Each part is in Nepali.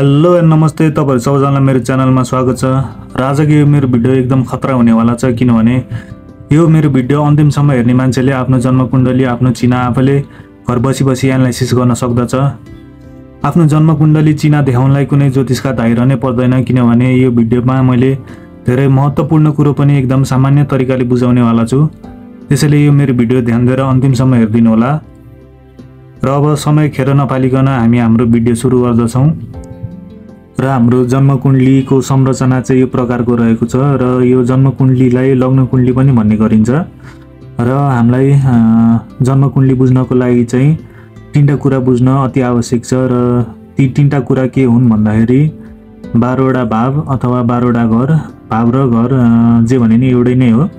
हेलो एन्ड नमस्ते, तपाईहरु सबैजनालाई मेरो च्यानलमा स्वागत छ। र आजको यो मेरो भिडियो एकदम खतरा हुनेवाला छ, किनभने यो मेरो भिडियो अन्तिमसम्म हेर्ने मान्छेले आफ्नो जन्मकुण्डली, आफ्नो चिना आफैले घर बसी एनालाइसिस गर्न सक्दछ। आफ्नो जन्मकुण्डली चिना देखाउनलाई कुनै ज्योतिषका दायरा नै पर्दैन, किनभने यो भिडियोमा मैले धेरै महत्त्वपूर्ण कुरो पनि एकदम सामान्य तरिकाले बुझाउनेवाला छु। त्यसैले यो मेरो भिडियो ध्यान दिएर अन्तिमसम्म हेरिदिनु होला। र अब समय खेर नपालिकन हामी हाम्रो भिडियो सुरु गर्दछौँ। र हाम्रो जन्मकुण्डलीको संरचना चाहिँ यो प्रकारको रहेको छ र यो जन्मकुण्डलीलाई लग्न कुण्डली पनि भन्ने गरिन्छ। र हामीलाई जन्मकुण्डली बुझ्नको लागि चाहिँ तीनटा कुरा बुझ्न अति आवश्यक छ। र ती तीनटा कुरा के हुन् भन्दाखेरि 12 वटा भाव अथवा 12 वटा घर, भाव र घर जे भने नि एउटै नै हो।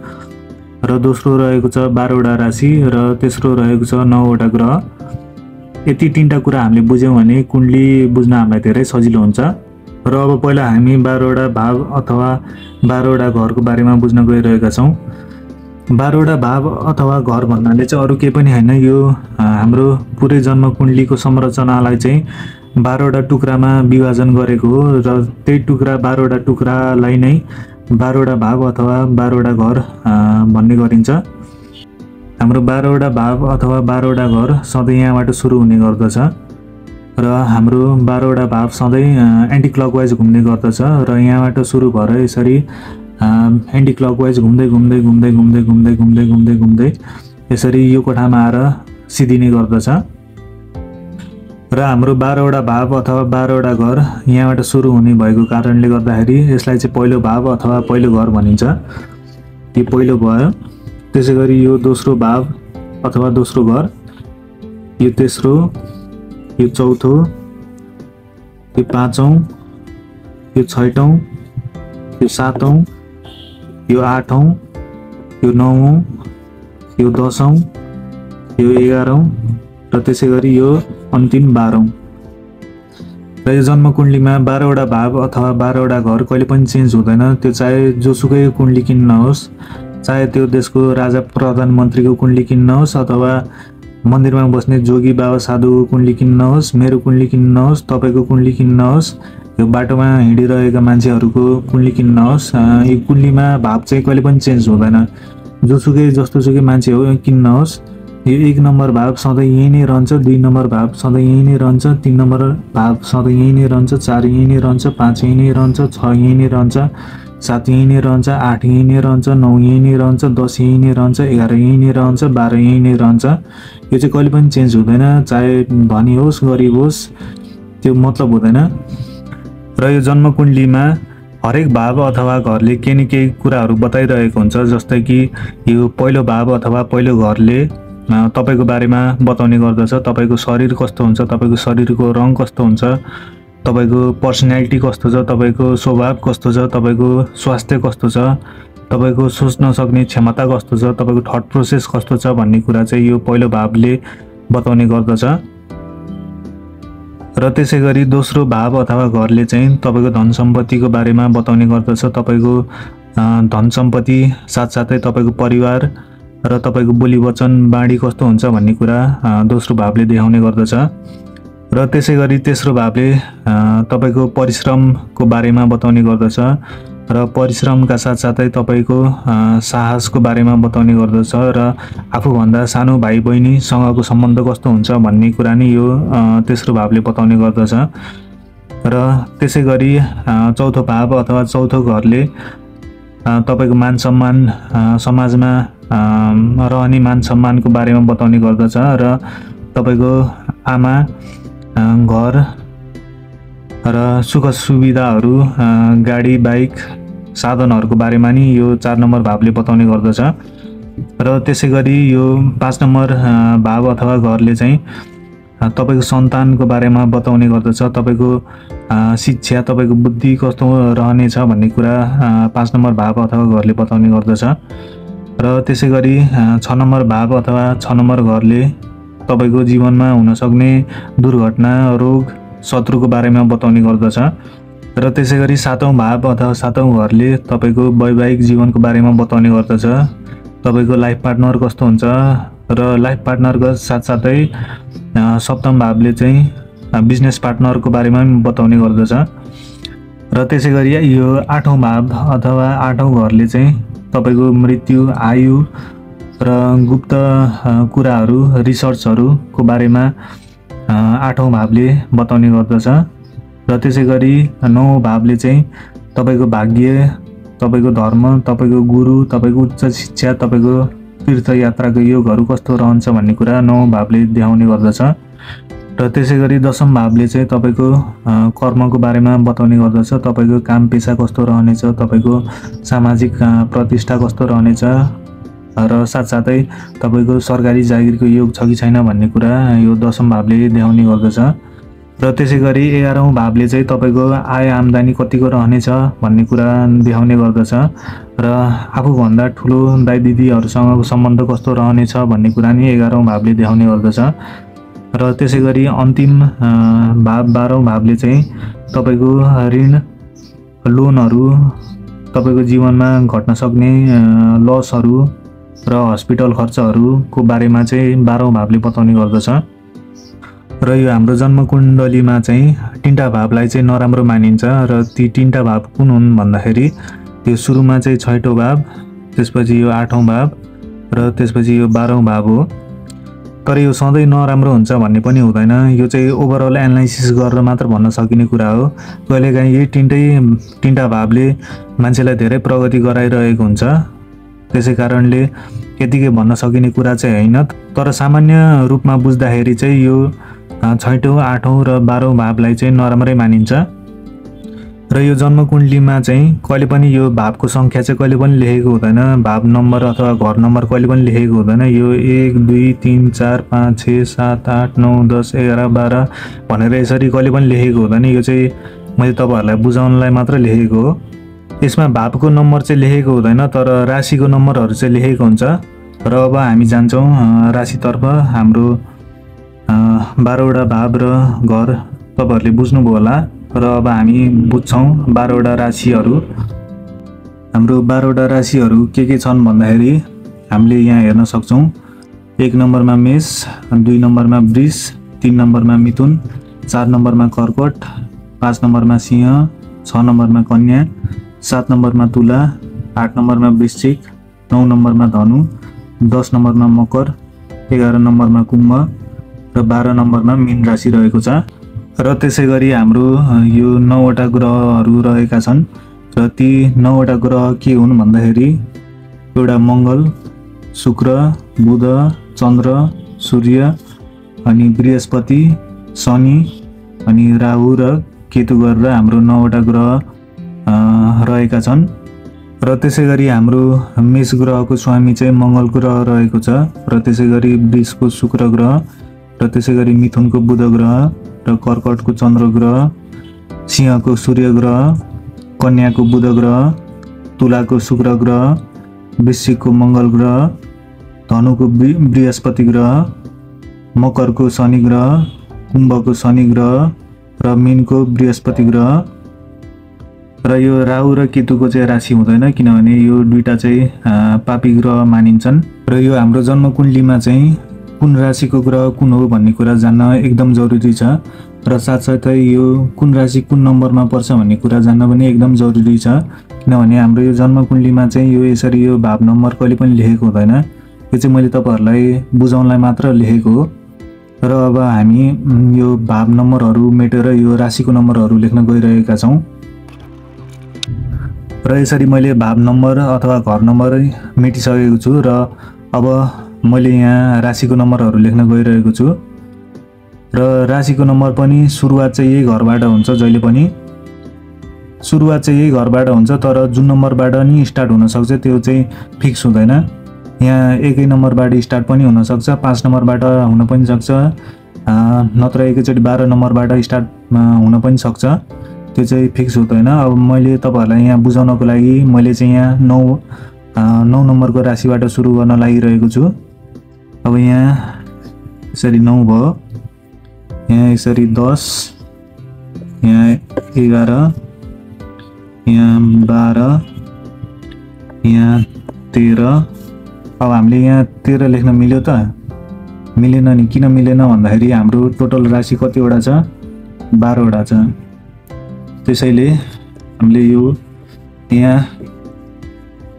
र दोस्रो रहेको छ 12 वटा राशि र तेस्रो रहेको छ 9 वटा ग्रह। यति तीनटा कुरा हामीले बुझ्यौँ भने कुण्डली बुझ्न हामीलाई धेरै सजिलो हुन्छ। र अब पहिला हामी 12 वटा भाव अथवा 12 वटा घरको बारेमा बुझ्न गइरहेका छौँ। 12 वटा भाव अथवा घर भन्नाले चाहिँ अरू केही पनि होइन, यो हाम्रो पुरै जन्मकुण्डलीको संरचनालाई चाहिँ 12 वटा टुक्रामा विभाजन गरेको हो। र त्यही टुक्रा 12 वटा टुक्रालाई नै 12 वटा भाव अथवा 12 वटा घर भन्ने गरिन्छ। हाम्रो 12 वटा भाव अथवा 12 वटा घर सधैँ यहाँबाट सुरु हुने गर्दछ। र हाम्रो 12 वटा भाव सधैँ एन्टी क्लकवाइज घुम्ने गर्दछ। र यहाँबाट सुरु भएर यसरी एन्टी क्लकवाइज घुम्दै घुम्दै घुम्दै घुम्दै घुम्दै घुम्दै घुम्दै घुम्दै यसरी यो कोठामा आएर सिद्धिने गर्दछ। र हाम्रो 12 वटा भाव अथवा 12 वटा घर यहाँबाट सुरु हुने भएको कारणले गर्दाखेरि यसलाई चाहिँ पहिलो भाव अथवा पहिलो घर भनिन्छ। यो पहिलो भयो। त्यसै गरी यो दोस्रो भाव अथवा दोस्रो घर, यो तेस्रो, यो चौथो, यो पाँचौँ, यो छैटौँ, यो सातौँ, यो आठौँ, यो नौौँ, यो दसौँ, यो 11औँ र त्यसै गरी यो अन्तिम 12औँ। र यो जन्मकुण्डलीमा 12 वटा भाव अथवा 12 वटा घर कहिले पनि चेन्ज हुँदैन। त्यो चाहे जोसुकै कुण्डली किन्न होस्, चाहे त्यो देशको राजा प्रधानमन्त्रीको कुण्डली किन्न होस् अथवा मन्दिरमा बस्ने जोगी बाबा साधुको कुण्डली किन्न होस्, मेरो कुण्डली किन्न होस्, तपाईँको कुण्डली किन्न होस्, यो बाटोमा हिँडिरहेका मान्छेहरूको कुण्डली किन्न होस्, यो कुण्डलीमा भाव चाहिँ कहिले पनि चेन्ज हुँदैन। जोसुकै जस्तोसुकै मान्छे हो किन्न होस्, यो 1 नम्बर भाव सधैँ यही नै रहन्छ, 2 नम्बर भाव सधैँ यही नै रहन्छ, 3 नम्बर भाव सधैँ यही नै रहन्छ, 4 यही नै रहन्छ, 5 यही नै रहन्छ, 6 यही नै रहन्छ, 7 यही नै रहन्छ, 8 यही नै रहन्छ, 9 यही नै रहन्छ, 10 यही नै रहन्छ, 11 यही नै रहन्छ, 12 यही नै रहन्छ। यो चाहिँ कहिले पनि चेन्ज हुँदैन, चाहे धनी होस् गरिब होस्, त्यो मतलब हुँदैन। र यो जन्मकुण्डलीमा हरेक भाव अथवा घरले केही न केही कुराहरू बताइरहेको हुन्छ। जस्तै कि यो पहिलो भाव अथवा पहिलो घरले तपाईँको बारेमा बताउने गर्दछ। तपाईँको शरीर कस्तो हुन्छ, तपाईँको शरीरको रङ कस्तो हुन्छ, तपाईँको पर्सनालिटी कस्तो छ, तपाईँको स्वभाव कस्तो छ, तपाईँको स्वास्थ्य कस्तो छ, तपाईँको सोच्न सक्ने क्षमता कस्तो छ, तपाईँको थट प्रोसेस कस्तो छ भन्ने कुरा चाहिँ यो पहिलो भावले बताउने गर्दछ। र त्यसै गरी दोस्रो भाव अथवा घरले चाहिँ तपाईँको धन सम्पत्तिको बारेमा बताउने गर्दछ। तपाईँको धन सम्पत्ति साथसाथै तपाईँको परिवार र तपाईँको बोली वचन बाणी कस्तो हुन्छ भन्ने कुरा दोस्रो भावले देखाउने गर्दछ। र त्यसै गरी तेस्रो भावले तपाईँको परिश्रमको बारेमा बताउने गर्दछ। र परिश्रमका साथसाथै तपाईँको साहसको बारेमा बताउने गर्दछ। र आफूभन्दा सानो भाइ बहिनीसँगको सम्बन्ध कस्तो हुन्छ भन्ने कुरा नै यो तेस्रो भावले बताउने गर्दछ। र त्यसै गरी चौथो भाव अथवा चौथो घरले तपाईँको मान सम्मान, समाजमा रहने मान सम्मानको बारेमा बताउने गर्दछ। र तपाईँको आमा, घर र सुख सुविधाहरू, गाडी बाइक साधनहरूको बारेमा नि यो 4 नम्बर भावले बताउने गर्दछ। र त्यसै गरी यो 5 नम्बर भाव अथवा घरले चाहिँ तपाईँको सन्तानको बारेमा बताउने गर्दछ। तपाईँको शिक्षा, तपाईँको बुद्धि कस्तो रहनेछ भन्ने कुरा 5 नम्बर भाव अथवा घरले बताउने गर्दछ। र त्यसै गरी 6 नम्बर भाव अथवा 6 नम्बर घरले तपाईँको जीवनमा हुनसक्ने दुर्घटना, रोग, शत्रुको बारेमा बताउने गर्दछ। र त्यसै गरी 7औँ भाव अथवा 7औँ घरले तपाईँको वैवाहिक जीवनको बारेमा बताउने गर्दछ। तपाईँको लाइफ पार्टनर कस्तो हुन्छ र लाइफ पार्टनरको साथसाथै सप्तम भावले चाहिँ बिजनेस पार्टनरको बारेमा पनि बताउने गर्दछ। र त्यसै गरी यो 8औं भाव अथवा 8औं घरले चाहिँ तपाईको मृत्यु, आयु र गुप्त कुराहरू, रिसर्चहरूको बारेमा 8औं भावले बताउने गर्दछ। र त्यसै गरी 9औं भावले चाहिँ तपाईको भाग्य, तपाईको धर्म, तपाईको गुरु, तपाईको उच्च शिक्षा, तपाईको तीर्थयात्राको योगहरू कस्तो रहन्छ भन्ने कुरा 9औं भावले देखाउने गर्दछ। र त्यसै गरी 10औं भावले चाहिँ तपाईको कर्मको बारेमा बताउने गर्दछ। तपाईको काम पेसा कस्तो रहनेछ, तपाईको सामाजिक प्रतिष्ठा कस्तो रहनेछ र साथसाथै तपाईको सरकारी जागिरको योग छ कि छैन भन्ने कुरा यो 10औं भावले देखाउने गर्दछ। र त्यसै गरी 11औं भावले चाहिँ तपाईको आय आम्दानी कतिको रहनेछ भन्ने कुरा देखाउने गर्दछ र आफूभन्दा ठुलो दाइ दिदीहरूसँगको सम्बन्ध कस्तो रहनेछ भन्ने कुरा नि 11औं भावले देखाउने गर्दछ। र त्यसै गरी अन्तिम भाव 12औं भावले चाहिँ तपाईको ऋण, लोनहरू, तपाईको जीवनमा घट्न सक्ने लसहरू र हस्पिटल खर्चहरूको बारेमा चाहिँ 12औं भावले बताउने गर्दछ। र यो हाम्रो जन्मकुण्डलीमा चाहिँ 3टा भावलाई चाहिँ नराम्रो मानिन्छ र ती 3टा भाव कुन हुन् भन्दाखेरि यो सुरुमा चाहिँ 6औं भाव, त्यसपछि यो 8औं भाव र त्यसपछि यो 12औं भाव हो। तर यो सधैँ नराम्रो हुन्छ भन्ने पनि हुँदैन। यो चाहिँ ओभरअल एनालाइसिस गरेर मात्र भन्न सकिने कुरा हो। कहिलेकाहीँ यही 3टा भावले मान्छेलाई धेरै प्रगति गराइरहेको हुन्छ। त्यसै कारणले यतिकै भन्न सकिने कुरा चाहिँ होइन। तर सामान्य रूपमा बुझ्दाखेरि चाहिँ यो 6औं, 8औं र 12औं भावलाई चाहिँ नराम्रै मानिन्छ। र यो जन्मकुण्डलीमा चाहिँ कहिले पनि यो भावको सङ्ख्या चाहिँ कहिले पनि लेखेको हुँदैन। भाव नम्बर अथवा घर नम्बर कहिले पनि लेखेको हुँदैन। यो 1, 2, 3, 4, 5, 6, 7, 8, 9, 10, 11, 12 भनेर यसरी कहिले पनि लेखेको हुँदैन। यो चाहिँ मैले तपाईँहरूलाई बुझाउनलाई मात्र लेखेको हो। यसमा भावको नम्बर चाहिँ लेखेको हुँदैन, तर राशिको नम्बरहरू चाहिँ लेखेको हुन्छ। र अब हामी जान्छौँ राशितर्फ। हाम्रो 12वटा भाव र घर तपाईँहरूले बुझ्नुभयो होला। र अब हामी बुझ्छौँ 12वटा राशिहरू। हाम्रो 12वटा राशिहरू के छन् भन्दाखेरि हामीले यहाँ हेर्न सक्छौँ। 1 नम्बरमा मेष, 2 नम्बरमा वृष, 3 नम्बरमा मिथुन, 4 नम्बरमा कर्कट, 5 नम्बरमा सिंह, 6 नम्बरमा कन्या, 7 नम्बरमा तुला, 8 नम्बरमा वृश्चिक, 9 नम्बरमा धनु, 10 नम्बरमा मकर, 11 नम्बरमा कुम्भ र 12 नम्बरमा मीन राशि रहेको छ। र त्यसै गरी हाम्रो यो 9वटा ग्रहहरू रहेका छन्। र ती 9वटा ग्रह के हुन् भन्दाखेरि एउटा मङ्गल, शुक्र, बुध, चन्द्र, सूर्य, अनि बृहस्पति, शनि, अनि राहु र केतु गरेर हाम्रो 9वटा ग्रह रहेका छन्। र त्यसै गरी हाम्रो मेष ग्रहको स्वामी चाहिँ मङ्गल ग्रह रहेको छ। र त्यसै गरी वृषको शुक्र ग्रह, र त्यसै गरी मिथुनको बुध ग्रह, र कर्कटको चन्द्र ग्रह, सिंहको सूर्य ग्रह, कन्याको बुध ग्रह, तुलाको शुक्र ग्रह, वृश्चिकको मङ्गल ग्रह, धनुको बृहस्पति ग्रह, मकरको शनि ग्रह, कुम्भको शनि ग्रह र मीनको बृहस्पति ग्रह। र यो राहु र केतुको चाहिँ राशि हुँदैन, किनभने यो दुईटा चाहिँ पापी ग्रह मानिन्छन्। र यो हाम्रो जन्मकुण्डलीमा चाहिँ कुन राशिको ग्रह कुन हो भन्ने कुरा जान्न एकदम जरुरी छ। र साथसाथै यो कुन राशि कुन नम्बरमा पर्छ भन्ने कुरा जान्न पनि एकदम जरुरी छ। किनभने हाम्रो यो जन्मकुण्डलीमा चाहिँ यो यसरी यो भाव नम्बर कहिले पनि लेखेको हुँदैन। यो चाहिँ मैले तपाईँहरूलाई बुझाउनलाई मात्र लेखेको हो। र अब हामी यो भाव नम्बरहरू मेटेर यो राशिको नम्बरहरू लेख्न गइरहेका छौँ। र यसरी मैले भाव नम्बर अथवा घर नम्बर मेटिसकेको छु। र अब मैले यहाँ राशिको नम्बरहरू लेख्न गइरहेको छु। र राशिको नम्बर पनि सुरुवात चाहिँ यही घरबाट हुन्छ। जहिले पनि सुरुवात चाहिँ यही घरबाट हुन्छ, तर जुन नम्बरबाट नि स्टार्ट हुनसक्छ त्यो चाहिँ फिक्स हुँदैन। यहाँ 1 नम्बरबाट स्टार्ट पनि हुनसक्छ, 5 नम्बरबाट हुन पनि सक्छ, नत्र एकैचोटि 12 नम्बरबाट स्टार्ट हुन पनि सक्छ। त्यो चाहिँ फिक्स हुँदैन। अब मैले तपाईँहरूलाई यहाँ बुझाउनको लागि मैले चाहिँ यहाँ 9 नम्बरको राशिबाट सुरु गर्न लागिरहेको छु। अब यहाँ यसरी 9 भयो, यहाँ यसरी 10, यहाँ 11, यहाँ 12, यहाँ 13। अब हामीले यहाँ 13 लेख्न मिल्यो त? मिलेन नि। किन मिलेन भन्दाखेरि हाम्रो टोटल राशि कतिवटा छ? 12 वटा छ। त्यसैले हामीले यो यहाँ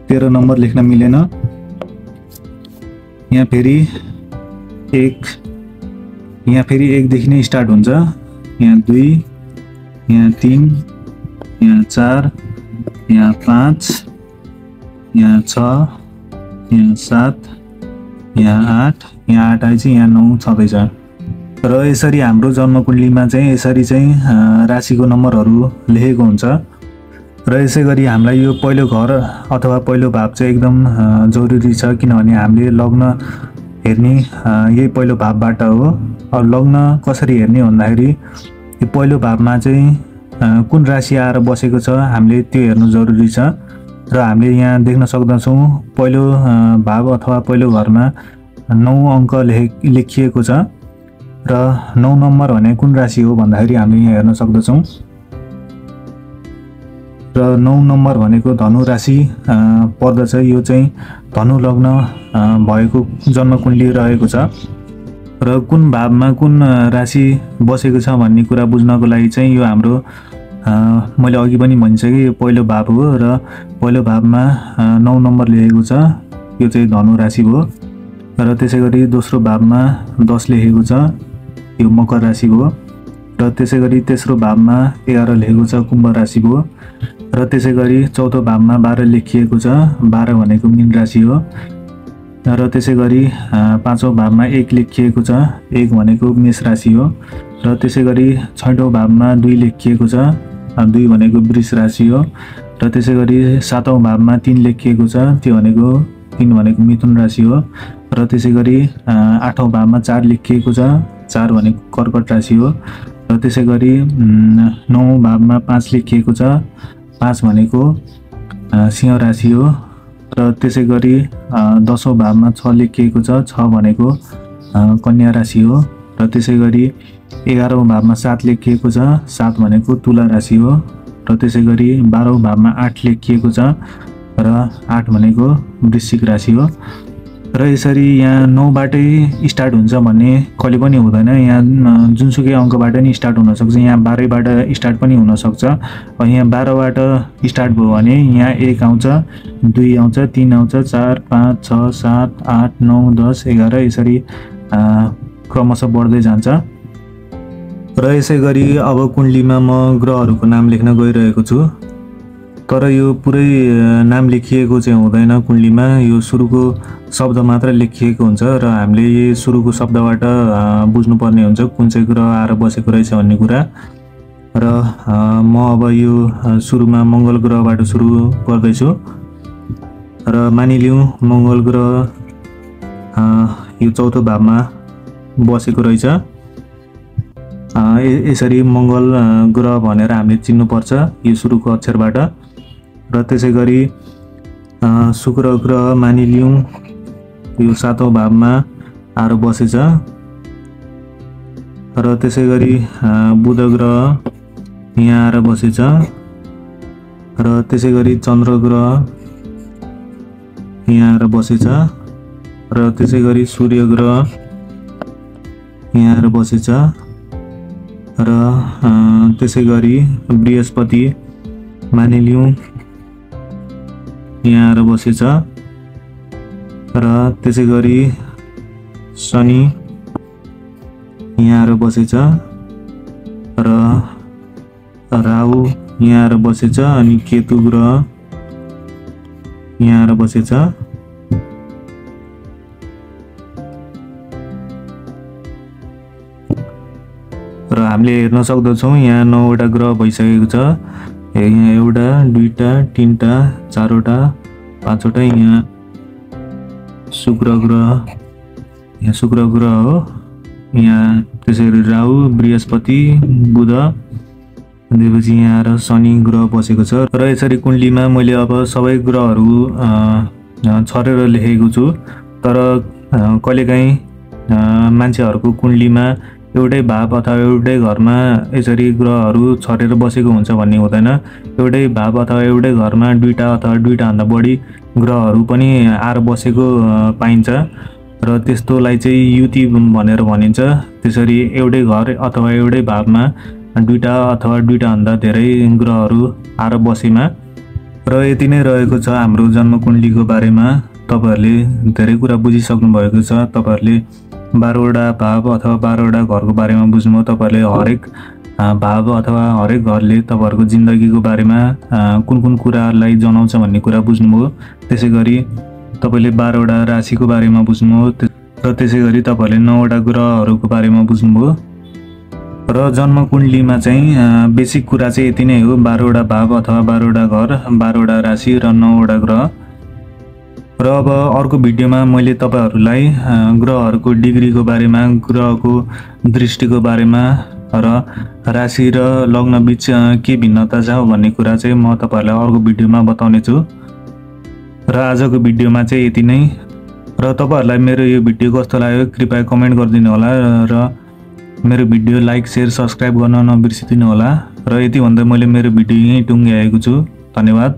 13 नम्बर लेख्न मिलेन। यहाँ फेरि 1, यहाँ फेरि 1 देखि नै स्टार्ट हुन्छ। यहाँ 2, यहाँ 3, यहाँ 4, यहाँ 5, यहाँ 6, यहाँ 7, यहाँ 8, यहाँ 8 आएपछि यहाँ 9 छँदैछ। र यसरी हाम्रो जन्मकुण्डलीमा चाहिँ यसरी चाहिँ राशिको नम्बरहरू लेखेको हुन्छ। र यसै गरी हामीलाई यो पहिलो घर अथवा पहिलो भाव चाहिँ एकदम जरुरी छ, किनभने हामीले लग्न हेर्ने यही पहिलो भावबाट हो। लग्न कसरी हेर्ने भन्दाखेरि यो पहिलो भावमा चाहिँ कुन राशि आएर बसेको छ हामीले त्यो हेर्नु जरुरी छ। र हामीले यहाँ देख्न सक्दछौँ पहिलो भाव अथवा पहिलो घरमा 9 अङ्क लेखिएको छ। र 9 नम्बर भने कुन राशि हो भन्दाखेरि हामीले यहाँ हेर्न सक्दछौँ। र 9 नम्बर भनेको धनु राशि पर्दछ। यो चाहिँ धनु लग्न भएको जन्मकुण्डली रहेको छ। र कुन भावमा कुन राशि बसेको छ भन्ने कुरा बुझ्नको लागि चाहिँ यो हाम्रो मैले अघि पनि भनिसकेँ यो पहिलो भाव हो। र पहिलो भावमा 9 नम्बर लेखेको छ, यो चाहिँ धनु राशि हो। र त्यसै गरी दोस्रो भावमा 10 लेखेको छ, यो मकर राशि हो। र त्यसै गरी तेस्रो भावमा 11 लेखेको छ, कुम्भ राशि हो। र त्यसै गरी चौथो भावमा 12 लेखिएको छ, 12 भनेको मीन राशि हो। र त्यसै गरी पाँचौँ भावमा 1 लेखिएको छ, 1 भनेको मेष राशि हो। र त्यसै गरी छैठौँ भावमा 2 लेखिएको छ, 2 भनेको वृष राशि हो। र त्यसै गरी सातौँ भावमा 3 लेखिएको छ, त्यो भनेको 3 भनेको मिथुन राशि हो। र त्यसै गरी आठौँ भावमा 4 लेखिएको छ, 4 भनेको कर्कट राशि हो। र त्यसै गरी 9औँ भावमा 5 लेखिएको छ, 5 भनेको सिंह राशि हो। र त्यसै गरी 10औँ भावमा 6 लेखिएको छ, 6 भनेको कन्या राशि हो। र त्यसै गरी 11औँ भावमा 7 लेखिएको छ, 7 भनेको तुला राशि हो। र त्यसै गरी 12औँ भावमा 8 लेखिएको छ, र 8 भनेको वृश्चिक राशि हो। र यसरी यहाँ 9बाटै स्टार्ट हुन्छ भन्ने कहिले पनि हुँदैन। यहाँ जुनसुकै अङ्कबाट नि स्टार्ट हुनसक्छ, यहाँ 12बाट स्टार्ट पनि हुनसक्छ। यहाँ 12बाट स्टार्ट भयो भने यहाँ 1 आउँछ, 2 आउँछ, 3 आउँछ, 4, 5, 6, 7, 8, 9, 10, 11 यसरी क्रमशः बढ्दै जान्छ। र यसै गरी अब कुण्डलीमा म ग्रहहरूको नाम लेख्न गइरहेको छु। तर यो पुरै नाम लेखिएको चाहिँ हुँदैन कुण्डलीमा, यो सुरुको शब्द मात्र लेखिएको हुन्छ। र हामीले यो सुरुको शब्दबाट बुझ्नुपर्ने हुन्छ कुन चाहिँ ग्रह आएर बसेको रहेछ भन्ने कुरा। र म अब यो सुरुमा मङ्गल ग्रहबाट सुरु गर्दैछु। र मानिलिउँ मङ्गल ग्रह यो चौथो भावमा बसेको रहेछ। यसरी मङ्गल ग्रह भनेर हामीले चिन्नुपर्छ यो सुरुको अक्षरबाट। र त्यसै गरी शुक्र ग्रह मानिलिउँ यो 7औँ भावमा आएर बसेछ। र त्यसै गरी बुध ग्रह यहाँ आएर बसेछ। र त्यसै गरी चन्द्र ग्रह यहाँ आएर बसेछ। र त्यसै गरी सूर्य ग्रह यहाँ आएर बसेछ। र त्यसै गरी बृहस्पति मानिलिउँ यहाँ आएर बसेछ। र त्यसै गरी शनि यहाँ आएर बसेछ। र राहु यहाँ आएर बसेछ। अनि केतु ग्रह यहाँ आएर बसेछ। र हामीले हेर्न सक्दछौँ यहाँ 9वटा ग्रह भइसकेको छ। यहाँ एउटा, दुईटा, तीनटा, चारवटा, पाँचवटा। यहाँ शुक्र ग्रह, यहाँ शुक्र ग्रह हो। यहाँ त्यसै गरी राहु, बृहस्पति, बुध, त्यसपछि यहाँ आएर शनि ग्रह बसेको छ। र यसरी कुण्डलीमा मैले अब सबै ग्रहहरू छरेर लेखेको छु। तर कहिलेकाहीँ मान्छेहरूको कुण्डलीमा एउटै भाव अथवा एउटै घरमा यसरी ग्रहहरू छरेर बसेको हुन्छ भन्ने हुँदैन। एउटै भाव अथवा एउटै घरमा दुईटा अथवा दुईटाभन्दा बढी ग्रहहरू पनि आएर बसेको पाइन्छ। र त्यस्तोलाई चाहिँ युति भनेर भनिन्छ। त्यसरी एउटै घर अथवा एउटै भावमा दुईटा अथवा दुईटाभन्दा धेरै ग्रहहरू आएर बसेमा र यति नै रहेको छ हाम्रो जन्मकुण्डलीको बारेमा। तपाईहरूले धेरै कुरा बुझिसक्नु भएको छ। तपाईहरूले 12वटा भाव अथवा 12वटा घरको बारेमा बुझ्नुभयो। तपाईहरूले हरेक भाव अथवा हरेक घरले तपाईहरूको जिन्दगीको बारेमा कुन कुन कुरालाई जनाउँछ भन्ने कुरा बुझ्नुभयो। त्यसै गरी तपाईँले 12वटा राशिको बारेमा बुझ्नुभयो र त्यसै गरी तपाईँहरूले 9वटा ग्रहहरूको बारेमा बुझ्नुभयो। र जन्मकुण्डलीमा चाहिँ बेसिक कुरा चाहिँ यति नै हो। 12वटा भाव अथवा 12वटा घर, 12वटा राशि र 9वटा ग्रह। र अब अर्को भिडियोमा मैले तपाईहरूलाई ग्रहहरूको डिग्रीको बारेमा, ग्रहको दृष्टिको बारेमा र राशि र लग्न बीच के भिन्नता छ भन्ने कुरा चाहिँ म तपाईहरूलाई अर्को भिडियोमा बताउने छु। र आजको भिडियोमा चाहिँ यति नै। र तपाईहरूलाई मेरो यो भिडियो कस्तो लाग्यो कृपया कमेन्ट गरिदिनु होला र मेरो भिडियो लाइक, शेयर, सब्सक्राइब गर्न नबिर्सिदिनु होला। र यति भन्दै मैले मेरो भिडियो यहीँ टुङ्ग्याएको छु। धन्यवाद।